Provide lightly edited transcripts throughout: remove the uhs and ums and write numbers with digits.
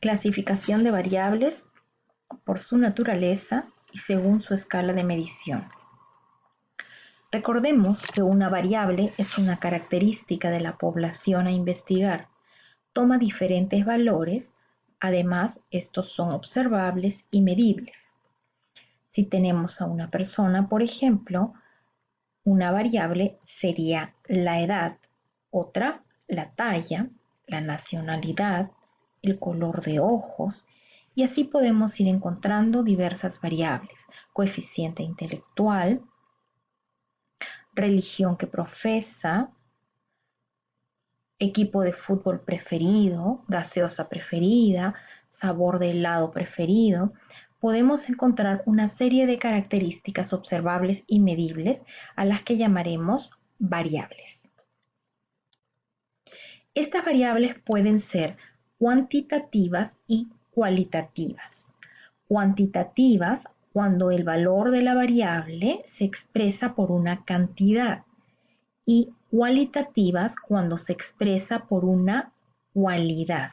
Clasificación de variables por su naturaleza y según su escala de medición. Recordemos que una variable es una característica de la población a investigar. Toma diferentes valores, además estos son observables y medibles. Si tenemos a una persona, por ejemplo, una variable sería la edad, otra la talla, la nacionalidad, el color de ojos, y así podemos ir encontrando diversas variables: coeficiente intelectual, religión que profesa, equipo de fútbol preferido, gaseosa preferida, sabor de helado preferido. Podemos encontrar una serie de características observables y medibles a las que llamaremos variables. Estas variables pueden ser cuantitativas y cualitativas. Cuantitativas cuando el valor de la variable se expresa por una cantidad, y cualitativas cuando se expresa por una cualidad.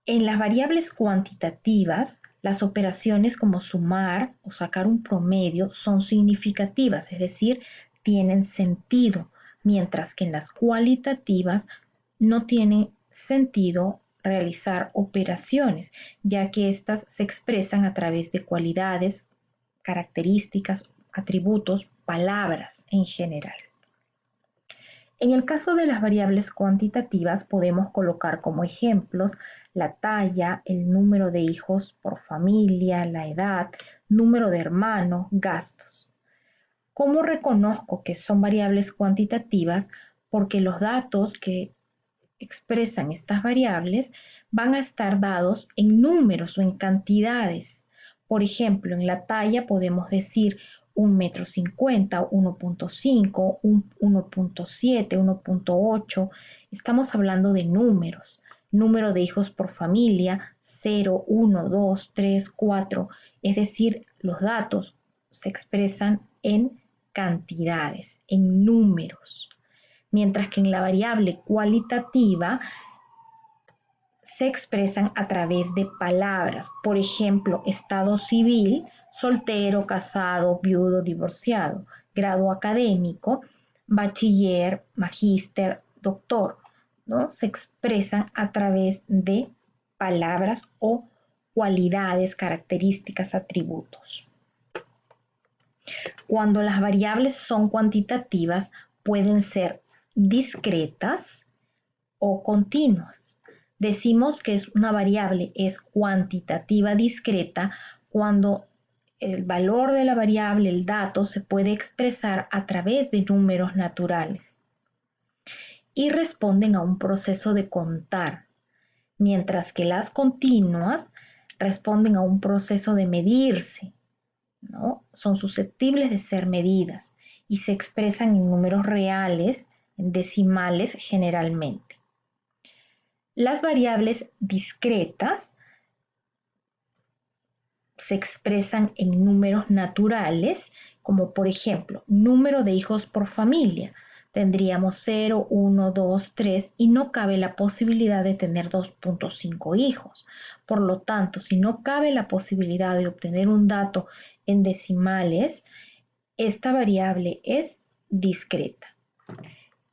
En las variables cuantitativas, las operaciones como sumar o sacar un promedio son significativas, es decir, tienen sentido, mientras que en las cualitativas no tiene sentido realizar operaciones, ya que éstas se expresan a través de cualidades, características, atributos, palabras en general. En el caso de las variables cuantitativas podemos colocar como ejemplos la talla, el número de hijos por familia, la edad, número de hermanos, gastos. ¿Cómo reconozco que son variables cuantitativas? Porque los datos que expresan estas variables van a estar dados en números o en cantidades. Por ejemplo, en la talla podemos decir 1,50 m, 1,5, 1,7, 1,8. Estamos hablando de números. Número de hijos por familia, 0, 1, 2, 3, 4. Es decir, los datos se expresan en cantidades, en números. Mientras que en la variable cualitativa se expresan a través de palabras. Por ejemplo, estado civil, soltero, casado, viudo, divorciado. Grado académico, bachiller, magíster, doctor, ¿no? Se expresan a través de palabras o cualidades, características, atributos. Cuando las variables son cuantitativas, pueden ser discretas o continuas. Decimos que una variable es cuantitativa discreta cuando el valor de la variable, el dato, se puede expresar a través de números naturales y responden a un proceso de contar, mientras que las continuas responden a un proceso de medirse, ¿no? Son susceptibles de ser medidas y se expresan en números reales, en decimales generalmente. Las variables discretas se expresan en números naturales, como por ejemplo, número de hijos por familia. Tendríamos 0, 1, 2, 3 y no cabe la posibilidad de tener 2,5 hijos. Por lo tanto, si no cabe la posibilidad de obtener un dato en decimales, esta variable es discreta.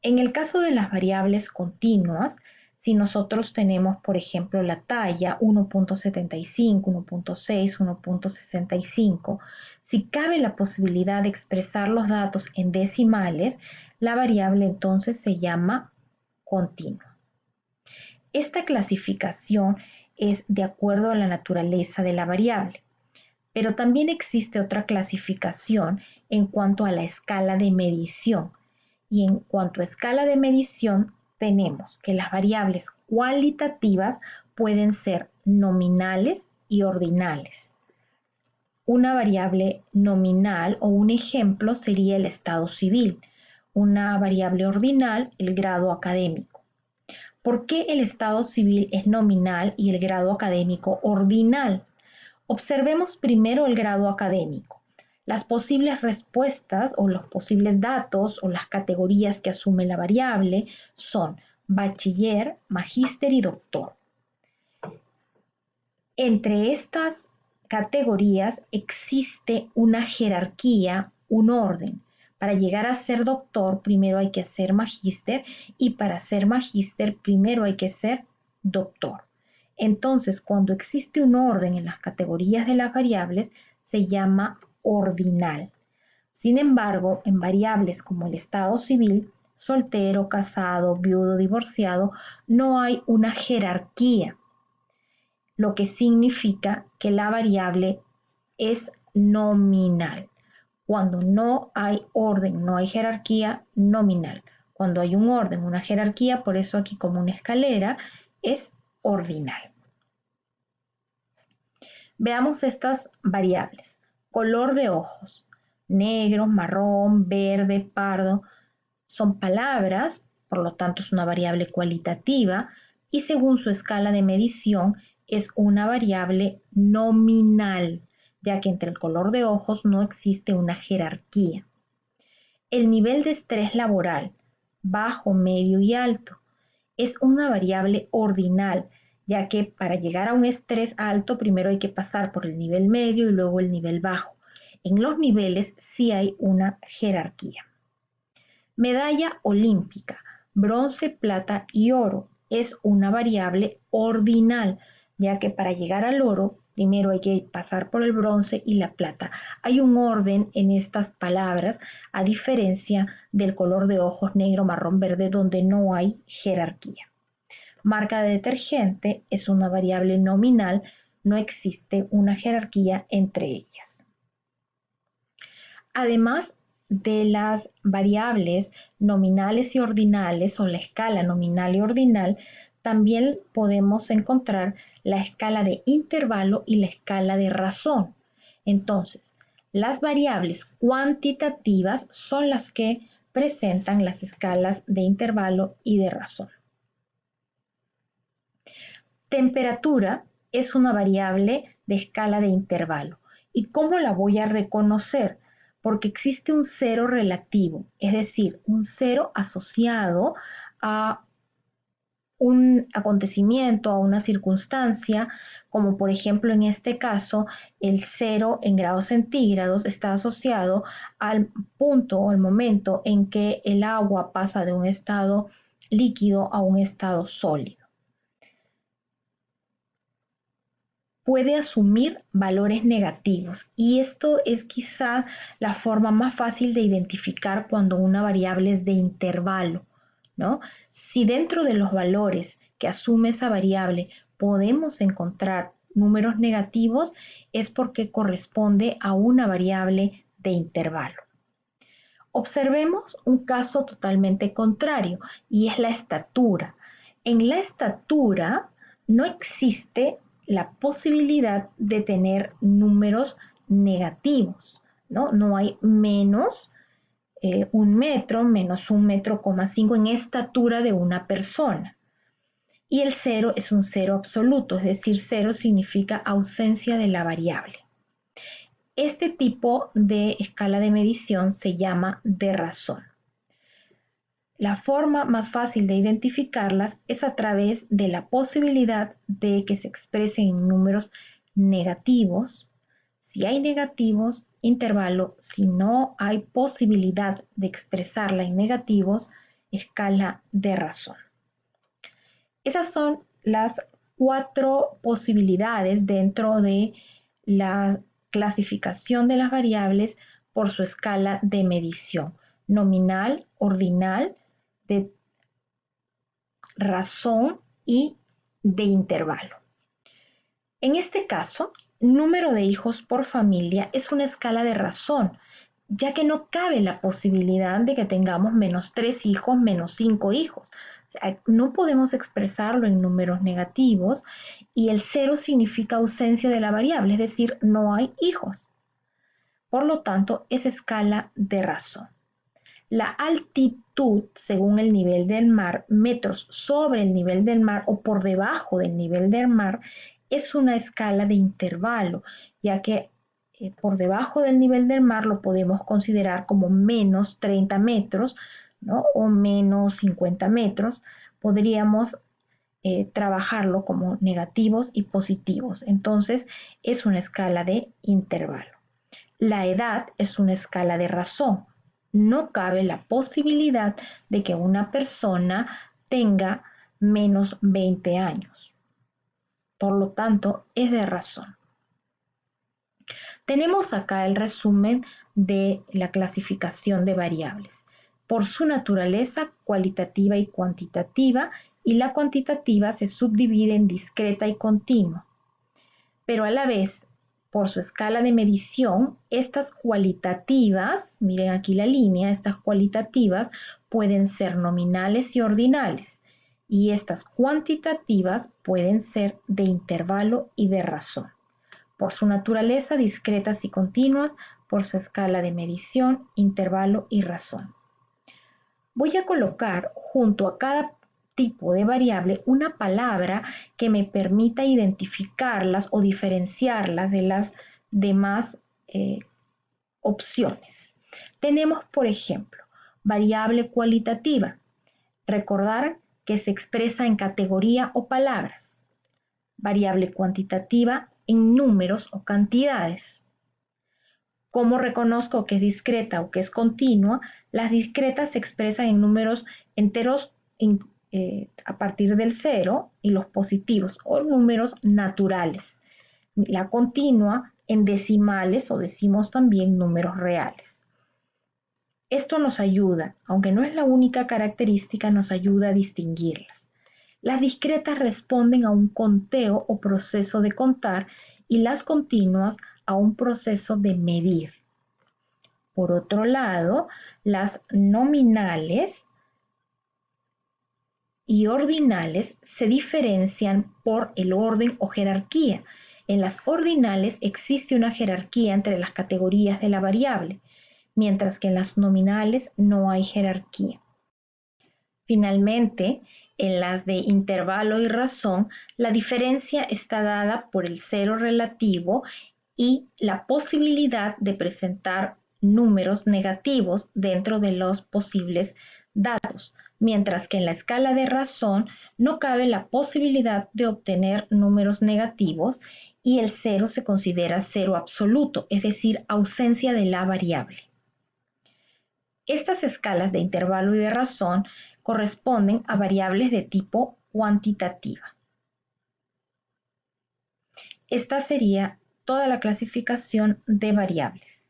En el caso de las variables continuas, si nosotros tenemos, por ejemplo, la talla 1,75, 1,6, 1,65, si cabe la posibilidad de expresar los datos en decimales, la variable entonces se llama continua. Esta clasificación es de acuerdo a la naturaleza de la variable, pero también existe otra clasificación en cuanto a la escala de medición. Y en cuanto a escala de medición, tenemos que las variables cualitativas pueden ser nominales y ordinales. Una variable nominal o un ejemplo sería el estado civil. Una variable ordinal, el grado académico. ¿Por qué el estado civil es nominal y el grado académico ordinal? Observemos primero el grado académico. Las posibles respuestas o los posibles datos o las categorías que asume la variable son bachiller, magíster y doctor. Entre estas categorías existe una jerarquía, un orden. Para llegar a ser doctor, primero hay que ser magíster y para ser magíster, primero hay que ser doctor. Entonces, cuando existe un orden en las categorías de las variables, se llama ordinal. Sin embargo, en variables como el estado civil, soltero, casado, viudo, divorciado, no hay una jerarquía, lo que significa que la variable es nominal. Cuando no hay orden, no hay jerarquía, nominal. Cuando hay un orden, una jerarquía, por eso aquí como una escalera, es ordinal. Veamos estas variables. Color de ojos, negro, marrón, verde, pardo, son palabras, por lo tanto es una variable cualitativa y según su escala de medición es una variable nominal, ya que entre el color de ojos no existe una jerarquía. El nivel de estrés laboral, bajo, medio y alto, es una variable ordinal, ya que para llegar a un estrés alto primero hay que pasar por el nivel medio y luego el nivel bajo. En los niveles sí hay una jerarquía. Medalla olímpica, bronce, plata y oro, es una variable ordinal, ya que para llegar al oro primero hay que pasar por el bronce y la plata. Hay un orden en estas palabras, a diferencia del color de ojos negro, marrón, verde, donde no hay jerarquía. Marca de detergente es una variable nominal, no existe una jerarquía entre ellas. Además de las variables nominales y ordinales o la escala nominal y ordinal, también podemos encontrar la escala de intervalo y la escala de razón. Entonces, las variables cuantitativas son las que presentan las escalas de intervalo y de razón. Temperatura es una variable de escala de intervalo. ¿Y cómo la voy a reconocer? Porque existe un cero relativo, es decir, un cero asociado a un acontecimiento, a una circunstancia, como por ejemplo en este caso, el cero en grados centígrados está asociado al punto o al momento en que el agua pasa de un estado líquido a un estado sólido. Puede asumir valores negativos y esto es quizá la forma más fácil de identificar cuando una variable es de intervalo, ¿no? Si dentro de los valores que asume esa variable podemos encontrar números negativos, es porque corresponde a una variable de intervalo. Observemos un caso totalmente contrario y es la estatura. En la estatura no existe la posibilidad de tener números negativos, ¿no? No hay menos 1 metro, menos 1,5 metros en estatura de una persona. Y el cero es un cero absoluto, es decir, cero significa ausencia de la variable. Este tipo de escala de medición se llama de razón. La forma más fácil de identificarlas es a través de la posibilidad de que se expresen en números negativos. Si hay negativos, intervalo. Si no hay posibilidad de expresarla en negativos, escala de razón. Esas son las 4 posibilidades dentro de la clasificación de las variables por su escala de medición: nominal, ordinal, de razón y de intervalo. En este caso, número de hijos por familia es una escala de razón, ya que no cabe la posibilidad de que tengamos menos 3 hijos, menos 5 hijos. O sea, no podemos expresarlo en números negativos y el cero significa ausencia de la variable, es decir, no hay hijos. Por lo tanto, es escala de razón. La altitud, según el nivel del mar, metros sobre el nivel del mar o por debajo del nivel del mar, es una escala de intervalo, ya que por debajo del nivel del mar lo podemos considerar como menos 30 metros, ¿no? O menos 50 metros. podríamos trabajarlo como negativos y positivos. Entonces, es una escala de intervalo. La edad es una escala de razón. No cabe la posibilidad de que una persona tenga menos 20 años. Por lo tanto, es de razón. Tenemos acá el resumen de la clasificación de variables. Por su naturaleza cualitativa y cuantitativa, y la cuantitativa se subdivide en discreta y continua. Pero a la vez, por su escala de medición, estas cualitativas, miren aquí la línea, estas cualitativas pueden ser nominales y ordinales, y estas cuantitativas pueden ser de intervalo y de razón. Por su naturaleza, discretas y continuas, por su escala de medición, intervalo y razón. Voy a colocar junto a cada tipo de variable una palabra que me permita identificarlas o diferenciarlas de las demás opciones. Tenemos, por ejemplo, variable cualitativa. Recordar que se expresa en categoría o palabras. Variable cuantitativa en números o cantidades. ¿Cómo reconozco que es discreta o que es continua? Las discretas se expresan en números enteros a partir del 0 y los positivos o números naturales. La continua en decimales o decimos también números reales. Esto nos ayuda, aunque no es la única característica, nos ayuda a distinguirlas. Las discretas responden a un conteo o proceso de contar y las continuas a un proceso de medir. Por otro lado, las nominales y ordinales se diferencian por el orden o jerarquía. En las ordinales existe una jerarquía entre las categorías de la variable, mientras que en las nominales no hay jerarquía. Finalmente, en las de intervalo y razón, la diferencia está dada por el cero relativo y la posibilidad de presentar números negativos dentro de los posibles datos, mientras que en la escala de razón no cabe la posibilidad de obtener números negativos y el cero se considera cero absoluto, es decir, ausencia de la variable. Estas escalas de intervalo y de razón corresponden a variables de tipo cuantitativa. Esta sería toda la clasificación de variables.